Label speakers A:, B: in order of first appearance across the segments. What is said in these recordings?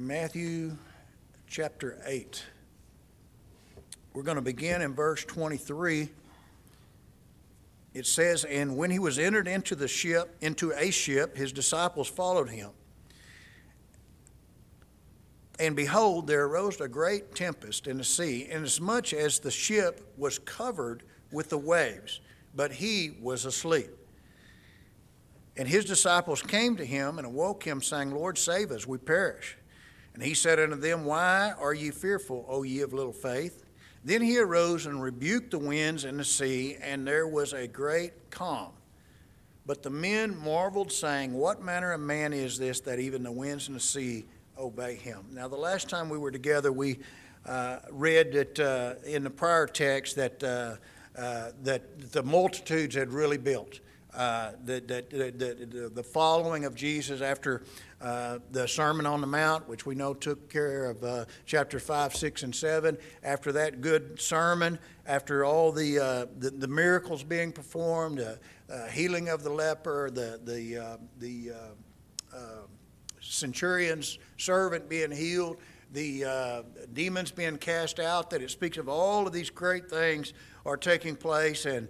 A: Matthew chapter 8. We're going to begin in verse 23. It says, "And when he was entered into a ship, his disciples followed him. And behold, there arose a great tempest in the sea, inasmuch as the ship was covered with the waves, but he was asleep. And his disciples came to him and awoke him, saying, Lord, save us, we perish. And he said unto them, Why are ye fearful, O ye of little faith? Then he arose and rebuked the winds and the sea, and there was a great calm. But the men marveled, saying, What manner of man is this, that even the winds and the sea obey him? Now, the last time we were together, we read that in the prior text that the multitudes had really built. The following of Jesus after the Sermon on the Mount, which we know took care of chapter 5, 6, and 7. After that good sermon, after all the miracles being performed, healing of the leper, the centurion's servant being healed, the demons being cast out, that it speaks of all of these great things are taking place, and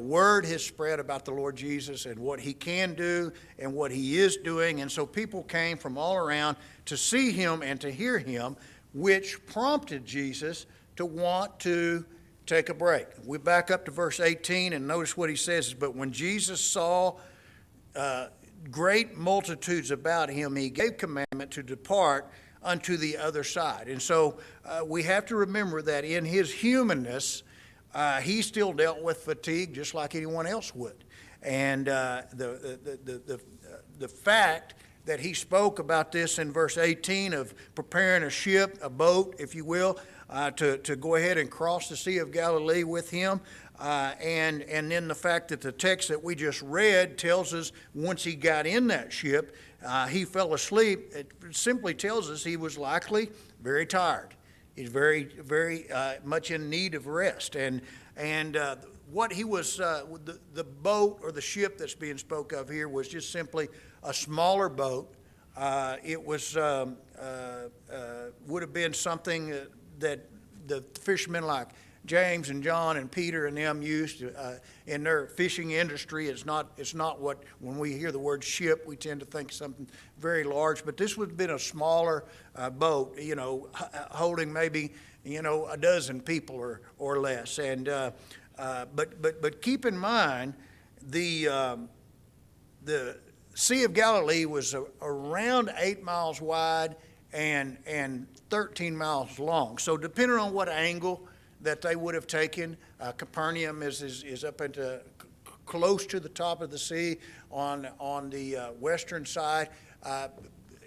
A: word has spread about the Lord Jesus and what he can do and what he is doing. And so people came from all around to see him and to hear him, which prompted Jesus to want to take a break. We back up to verse 18 and notice what he says. But when Jesus saw great multitudes about him, he gave commandment to depart unto the other side. And so we have to remember that in his humanness, he still dealt with fatigue just like anyone else would. And the fact that he spoke about this in verse 18 of preparing a ship, a boat, if you will, to go ahead and cross the Sea of Galilee with him, and then the fact that the text that we just read tells us once he got in that ship, he fell asleep. It simply tells us he was likely very tired. He's very, very much in need of rest. And what he was, the boat or the ship that's being spoke of here was just simply a smaller boat. It was would have been something that the fishermen like James and John and Peter and them used in their fishing industry. It's not what, when we hear the word ship, we tend to think something very large. But this would have been a smaller boat, holding maybe, a dozen people or less. And but keep in mind, the Sea of Galilee was around 8 miles wide and 13 miles long. So depending on what angle that they would have taken, Capernaum is up into close to the top of the sea on the western side.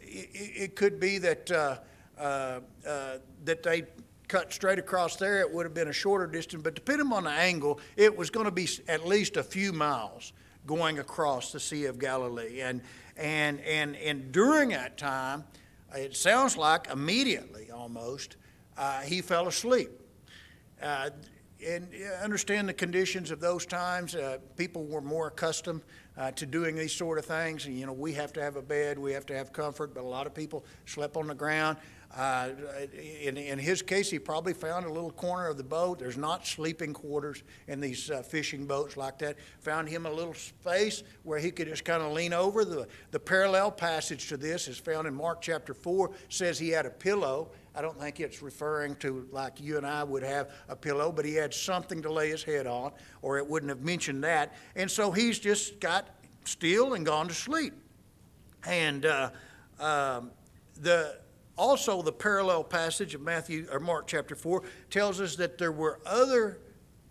A: It could be that that they cut straight across there. It would have been a shorter distance, but depending on the angle, it was going to be at least a few miles going across the Sea of Galilee. And during that time, it sounds like immediately almost, he fell asleep. And understand the conditions of those times. People were more accustomed to doing these sort of things. And, we have to have a bed, we have to have comfort, but a lot of people slept on the ground. In his case, he probably found a little corner of the boat. There's not sleeping quarters in these fishing boats like that. Found him a little space where he could just kind of lean over. The parallel passage to this is found in Mark chapter 4, says he had a pillow. I don't think it's referring to like you and I would have a pillow, but he had something to lay his head on, or it wouldn't have mentioned that. And so he's just got still and gone to sleep. And also the parallel passage of Mark chapter 4 tells us that there were other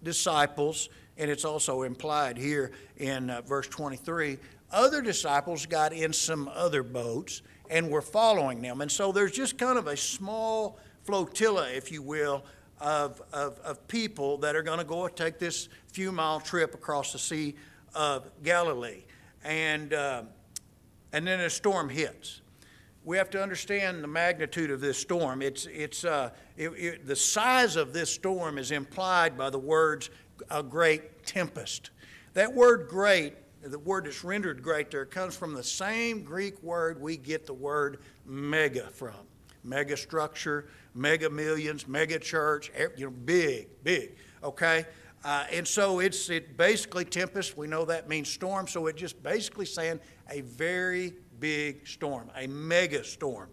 A: disciples, and it's also implied here in verse 23. Other disciples got in some other boats and were following them. And so there's just kind of a small flotilla, if you will, of people that are going to go and take this few-mile trip across the Sea of Galilee. And then a storm hits. We have to understand the magnitude of this storm. The size of this storm is implied by the words "a great tempest." That word "great" the word that's rendered great there comes from the same Greek word we get the word mega from. Mega structure, mega millions, mega church, big, okay? And so it basically, tempest, we know that means storm, so it's just basically saying a very big storm, a mega storm.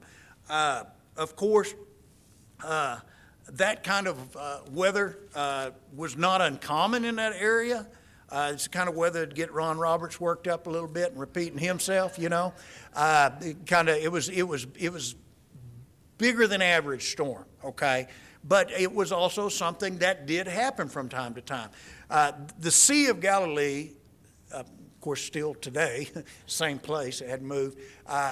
A: Of course, that kind of weather was not uncommon in that area. It's the kind of weather that get Ron Roberts worked up a little bit and repeating himself, It was bigger than average storm, okay? But it was also something that did happen from time to time. The Sea of Galilee, of course, still today, same place, it hadn't moved,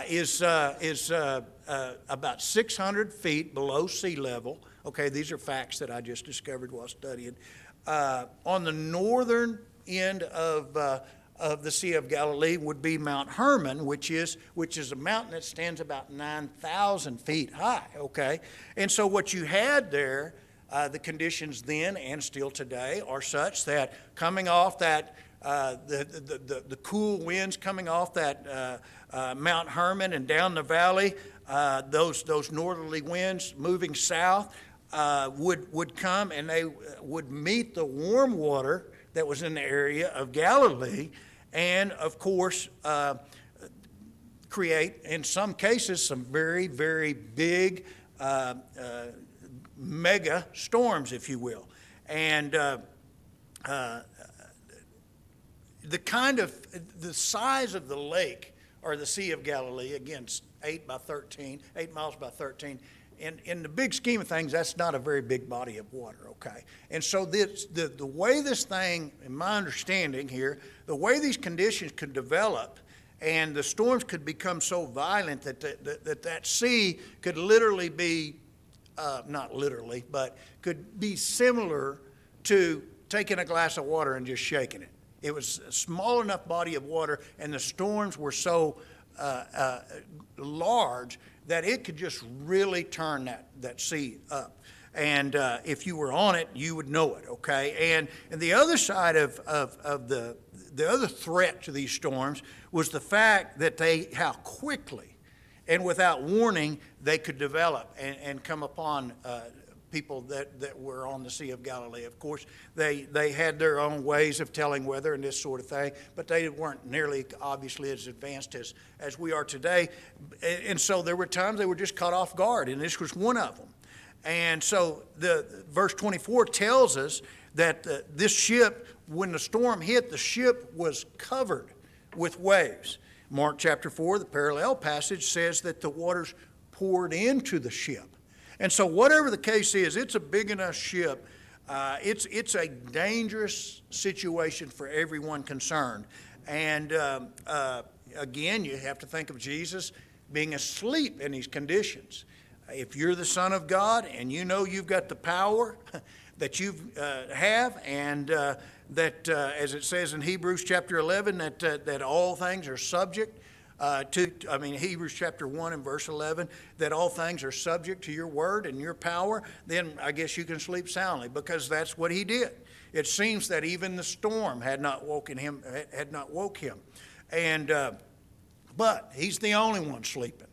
A: is about 600 feet below sea level. Okay, these are facts that I just discovered while studying. On the northern end of the Sea of Galilee would be Mount Hermon, which is a mountain that stands about 9,000 feet high, okay? And so what you had there, the conditions then and still today are such that coming off that, the cool winds coming off that Mount Hermon and down the valley, those northerly winds moving south would come, and they would meet the warm water that was in the area of Galilee, and of course create, in some cases, some very, very big mega storms, if you will. And the size of the lake, or the Sea of Galilee, again, 8 miles by 13. In the big scheme of things, that's not a very big body of water, okay? And so the way this thing, in my understanding here, the way these conditions could develop and the storms could become so violent that sea could literally be, not literally, but could be similar to taking a glass of water and just shaking it. It was a small enough body of water, and the storms were so large that it could just really turn that sea up. And if you were on it, you would know it, okay? And the other side of the other threat to these storms was the fact that how quickly and without warning they could develop and come upon people that were on the Sea of Galilee. Of course, they had their own ways of telling weather and this sort of thing, but they weren't nearly, obviously, as advanced as we are today. And so there were times they were just caught off guard, and this was one of them. And so the verse 24 tells us that this ship, when the storm hit, the ship was covered with waves. Mark chapter 4, the parallel passage, says that the waters poured into the ship. And so whatever the case is, it's a big enough ship. It's a dangerous situation for everyone concerned. And again, you have to think of Jesus being asleep in these conditions. If you're the Son of God and you know you've got the power that you have, and that, as it says in Hebrews chapter 11, that all things are subject Hebrews chapter 1 and verse 11, that all things are subject to your word and your power, then I guess you can sleep soundly, because that's what he did. It seems that even the storm had not woke him. And but he's the only one sleeping.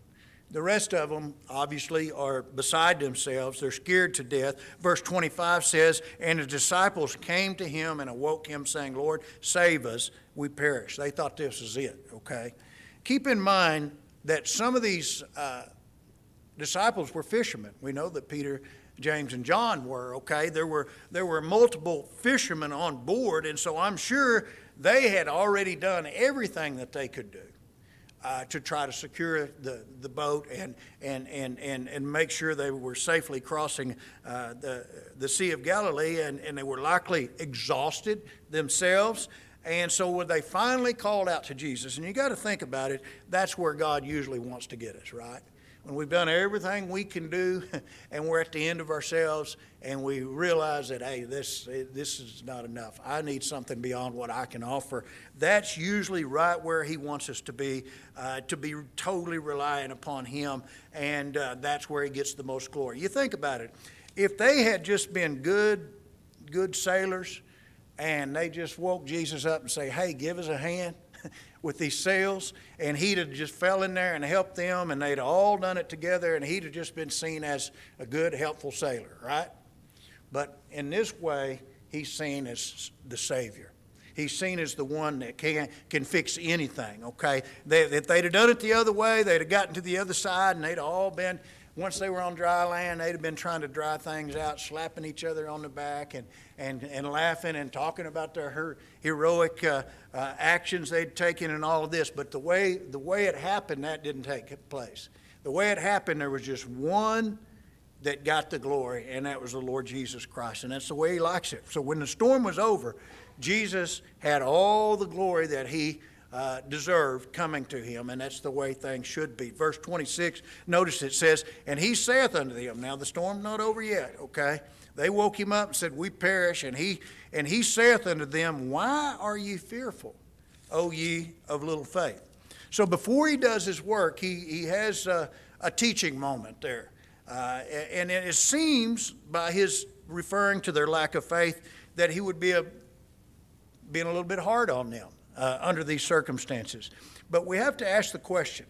A: The rest of them, obviously, are beside themselves. They're scared to death. Verse 25 says, and the disciples came to him and awoke him, saying, Lord, save us, we perish. They thought this was it, okay? Keep in mind that some of these disciples were fishermen. We know that Peter, James, and John were, okay? There were multiple fishermen on board, and so I'm sure they had already done everything that they could do to try to secure the boat and make sure they were safely crossing the Sea of Galilee, and they were likely exhausted themselves. And so when they finally called out to Jesus, and you got to think about it, that's where God usually wants to get us, right? When we've done everything we can do and we're at the end of ourselves and we realize that, hey, this is not enough. I need something beyond what I can offer. That's usually right where he wants us to be totally reliant upon him, and that's where he gets the most glory. You think about it. If they had just been good sailors, and they just woke Jesus up and say, hey, give us a hand, with these sails, and he'd have just fell in there and helped them, and they'd all done it together, and he'd have just been seen as a good, helpful sailor, right? But in this way, he's seen as the Savior. He's seen as the one that can fix anything, okay? If they'd have done it the other way, they'd have gotten to the other side, and they'd all been, once they were on dry land, they'd have been trying to dry things out, slapping each other on the back and laughing and talking about their heroic actions they'd taken and all of this. But the way it happened, that didn't take place. The way it happened, there was just one that got the glory, and that was the Lord Jesus Christ. And that's the way he likes it. So when the storm was over, Jesus had all the glory that he deserved coming to him, and that's the way things should be. Verse 26, notice it says, and he saith unto them, now the storm's not over yet, okay? They woke him up and said, we perish, and he saith unto them, why are ye fearful, O ye of little faith? So before he does his work, he has a teaching moment there. And it seems by his referring to their lack of faith that he would be being a little bit hard on them under these circumstances. But we have to ask the question,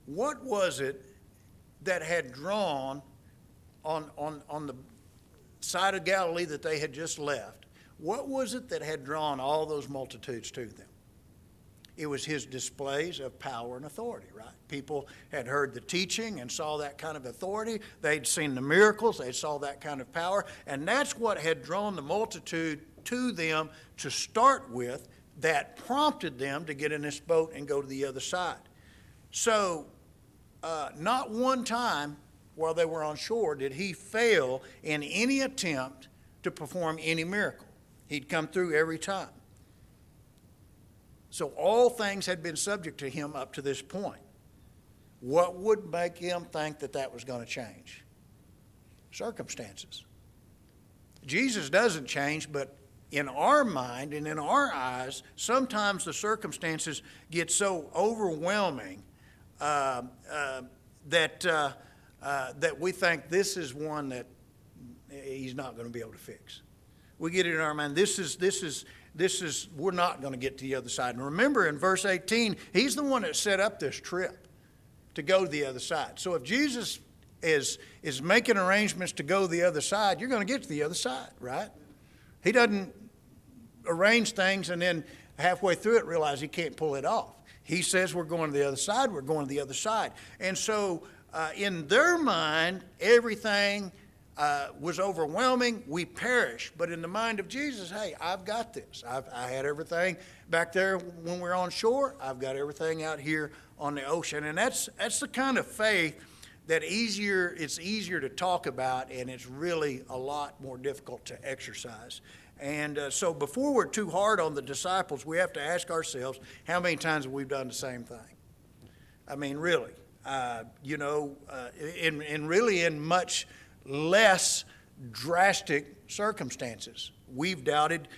A: what was it that had drawn on the side of Galilee that they had just left? What was it that had drawn all those multitudes to them? It was his displays of power and authority, right? People had heard the teaching and saw that kind of authority. They'd seen the miracles. They saw that kind of power. And that's what had drawn the multitude to them to start with, that prompted them to get in this boat and go to the other side. So not one time while they were on shore did he fail in any attempt to perform any miracle. He'd come through every time. So all things had been subject to him up to this point. What would make him think that that was going to change? Circumstances. Jesus doesn't change, but in our mind and in our eyes, sometimes the circumstances get so overwhelming that we think this is one that he's not going to be able to fix. We get it in our mind, this is we're not going to get to the other side. And remember in verse 18, he's the one that set up this trip to go to the other side. So if Jesus is making arrangements to go to the other side, you're going to get to the other side, right? He doesn't arrange things and then halfway through it realize he can't pull it off. He says we're going to the other side, we're going to the other side. And so in their mind, everything was overwhelming, we perish. But in the mind of Jesus, hey, I've got this. I had everything back there when we're on shore. I've got everything out here on the ocean. And that's the kind of faith that it's easier to talk about, and it's really a lot more difficult to exercise. And so before we're too hard on the disciples, we have to ask ourselves, how many times have we done the same thing? I mean, really, in much less drastic circumstances. We've doubted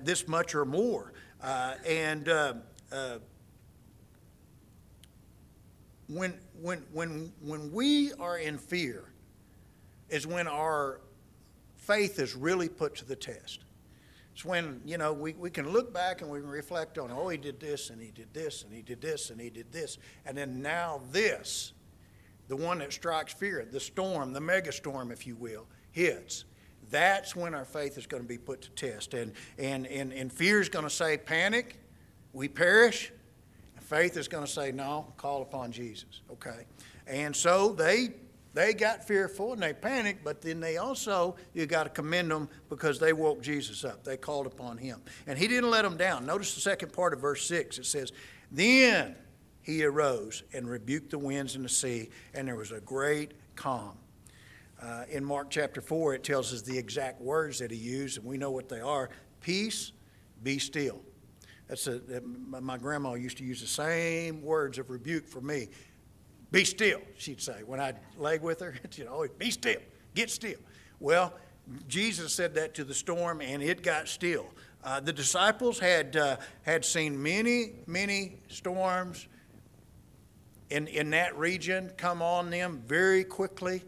A: this much or more. When we are in fear is when our faith is really put to the test. It's when, we can look back and we can reflect on, he did this and he did this and he did this and he did this. And then now this, the one that strikes fear, the storm, the mega storm, if you will, hits. That's when our faith is going to be put to test. And fear is going to say, panic, we perish. Faith is going to say, no, call upon Jesus, okay? And so they got fearful and they panicked, but then you got to commend them because they woke Jesus up. They called upon him. And he didn't let them down. Notice the second part of verse 6. It says, then he arose and rebuked the winds and the sea, and there was a great calm. In Mark chapter 4, it tells us the exact words that he used, and we know what they are. Peace, be still. My grandma used to use the same words of rebuke for me. Be still, she'd say. When I'd lay with her, she'd always, be still, get still. Well, Jesus said that to the storm, and it got still. The disciples had seen many, many storms in that region come on them very quickly.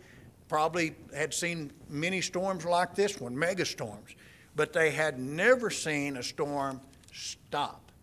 A: Probably had seen many storms like this one, mega storms. But they had never seen a storm stop.